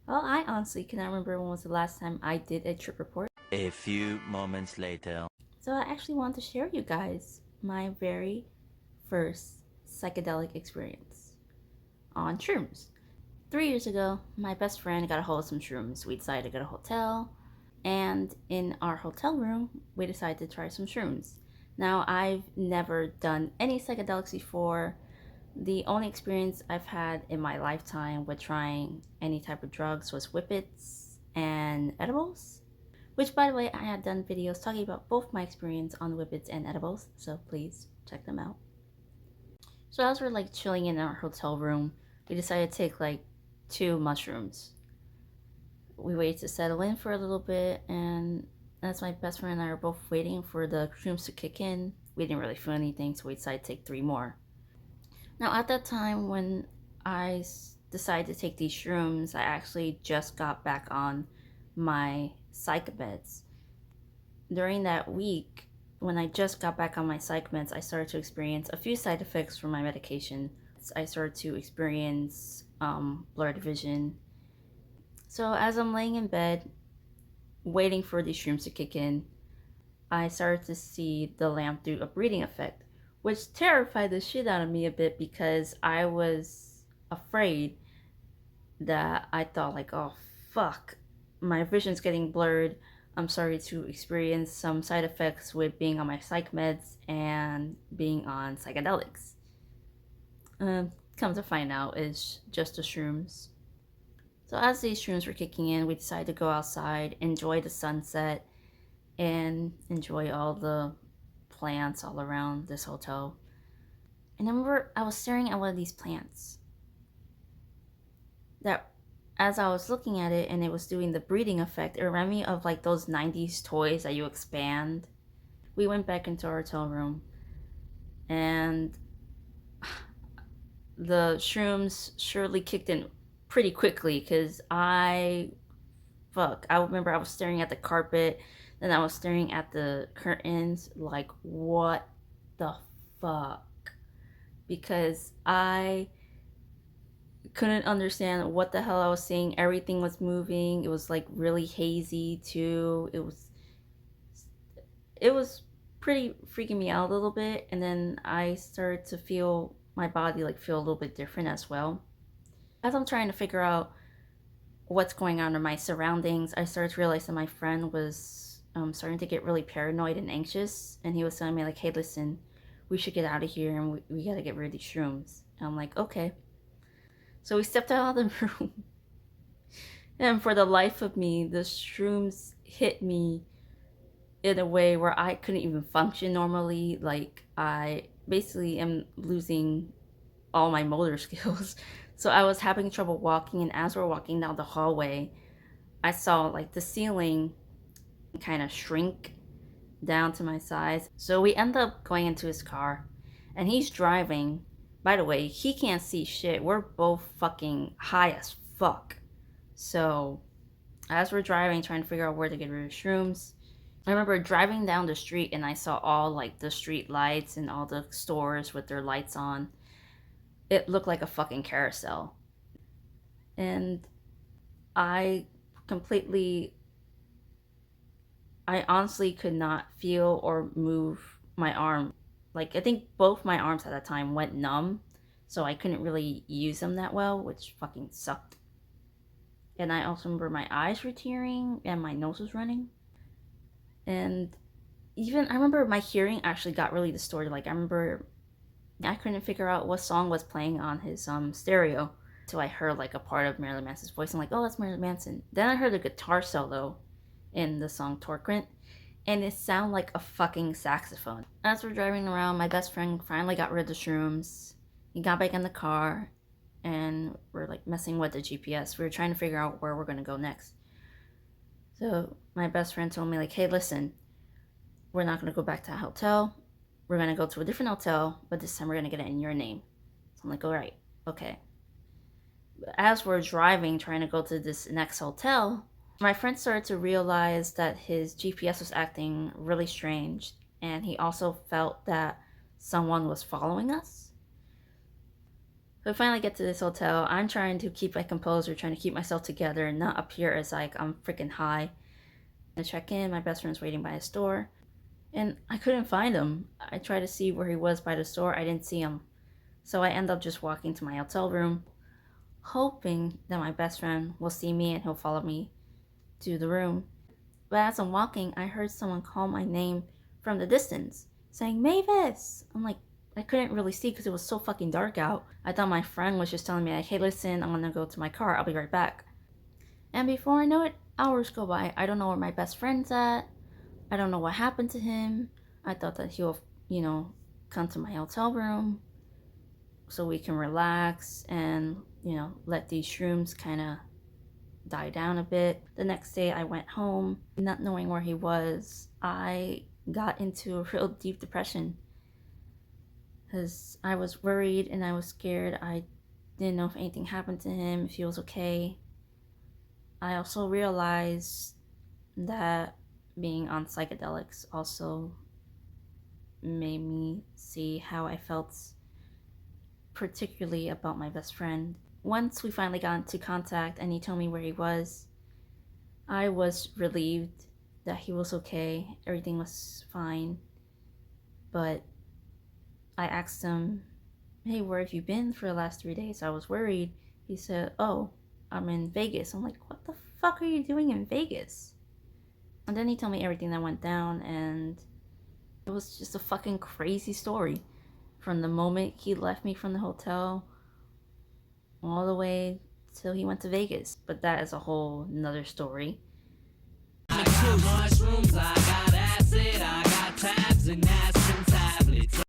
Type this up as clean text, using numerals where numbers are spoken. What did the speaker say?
Well, I honestly cannot remember when was the last time I did a trip report. A few moments later. So I actually want to share you guys my very first psychedelic experience on shrooms. 3 years ago, my best friend got a hold of some shrooms. We decided to go to a hotel, and in our hotel room, we decided to try some shrooms. Now, I've never done any psychedelics before. The only experience I've had in my lifetime with trying any type of drugs was whippets and edibles. Which, by the way, I had done videos talking about both my experience on whippets and edibles, so please check them out. So as we're like chilling in our hotel room, we decided to take like 2 mushrooms. We waited to settle in for a little bit, and as my best friend and I were both waiting for the shrooms to kick in, we didn't really feel anything, so we decided to take 3 more. Now, at that time when I decided to take these shrooms, I actually just got back on my psych meds. During that week, when I just got back on my psych meds, I started to experience a few side effects from my medication. I started to experience blurred vision. So, as I'm laying in bed, waiting for these shrooms to kick in, I started to see the lamp do a breathing effect, which terrified the shit out of me a bit because I was afraid that I thought, like, oh, fuck, my vision's getting blurred. I'm sorry to experience some side effects with being on my psych meds and being on psychedelics. Come to find out, it's just the shrooms. So as these shrooms were kicking in, we decided to go outside, enjoy the sunset, and enjoy all the plants all around this hotel. And I remember I was staring at one of these plants that as I was looking at it and it was doing the breathing effect, it reminded me of like those 90s toys that you expand. We went back into our hotel room and the shrooms surely kicked in pretty quickly because I remember I was staring at the carpet, then I was staring at the curtains, like, what the fuck? Because I couldn't understand what the hell I was seeing. Everything was moving. It was like really hazy too. It was pretty freaking me out a little bit, and then I started to feel my body like feel a little bit different as well. As I'm trying to figure out what's going on in my surroundings, I started to realize that my friend was starting to get really paranoid and anxious, and he was telling me like, "Hey, listen, we should get out of here, and we gotta get rid of these shrooms." And I'm like, "Okay." So we stepped out of the room, and for the life of me, the shrooms hit me in a way where I couldn't even function normally. Like, I basically am losing all my motor skills. So I was having trouble walking, and as we're walking down the hallway, I saw like the ceiling kind of shrink down to my size. So we end up going into his car, and he's driving. By the way, he can't see shit. We're both fucking high as fuck. So as we're driving, trying to figure out where to get rid of shrooms, I remember driving down the street and I saw all like the street lights and all the stores with their lights on. It looked like a fucking carousel. And I completely, I honestly could not feel or move my arm. Like, I think both my arms at that time went numb, so I couldn't really use them that well, which fucking sucked. And I also remember my eyes were tearing and my nose was running. And even I remember my hearing actually got really distorted. Like, I remember I couldn't figure out what song was playing on his stereo. So I heard like a part of Marilyn Manson's voice. I'm like, oh, that's Marilyn Manson. Then I heard a guitar solo in the song Torquent, and it sounded like a fucking saxophone. As we're driving around, my best friend finally got rid of the shrooms. He got back in the car, and we're like messing with the GPS. We were trying to figure out where we're gonna go next. So my best friend told me like, hey, listen, we're not gonna go back to a hotel. We're gonna go to a different hotel, but this time we're gonna get it in your name. So I'm like, all right, okay. As we're driving, trying to go to this next hotel, my friend started to realize that his GPS was acting really strange, and he also felt that someone was following us. So we finally get to this hotel. I'm trying to keep my composure, trying to keep myself together and not appear as like I'm freaking high. I check in, my best friend's waiting by his door, and I couldn't find him. I tried to see where he was by the store, I didn't see him. So I end up just walking to my hotel room, hoping that my best friend will see me and he'll follow me to the room. But as I'm walking, I heard someone call my name from the distance, saying, Mavis! I'm like, I couldn't really see because it was so fucking dark out. I thought my friend was just telling me, like, hey, listen, I'm gonna go to my car, I'll be right back. And before I know it, hours go by. I don't know where my best friend's at. I don't know what happened to him. I thought that he'll, come to my hotel room so we can relax and, let these shrooms kind of die down a bit. The next day I went home, not knowing where he was. I got into a real deep depression because I was worried and I was scared. I didn't know if anything happened to him, if he was okay. I also realized that being on psychedelics also made me see how I felt, particularly about my best friend. Once we finally got into contact and he told me where he was, I was relieved that he was okay, everything was fine. But I asked him, hey, where have you been for the last 3 days? I was worried. He said, oh, I'm in Vegas. I'm like, what the fuck are you doing in Vegas? And then he told me everything that went down, and it was just a fucking crazy story. From the moment he left me from the hotel all the way till he went to Vegas. But that is a whole nother story. I got mushrooms,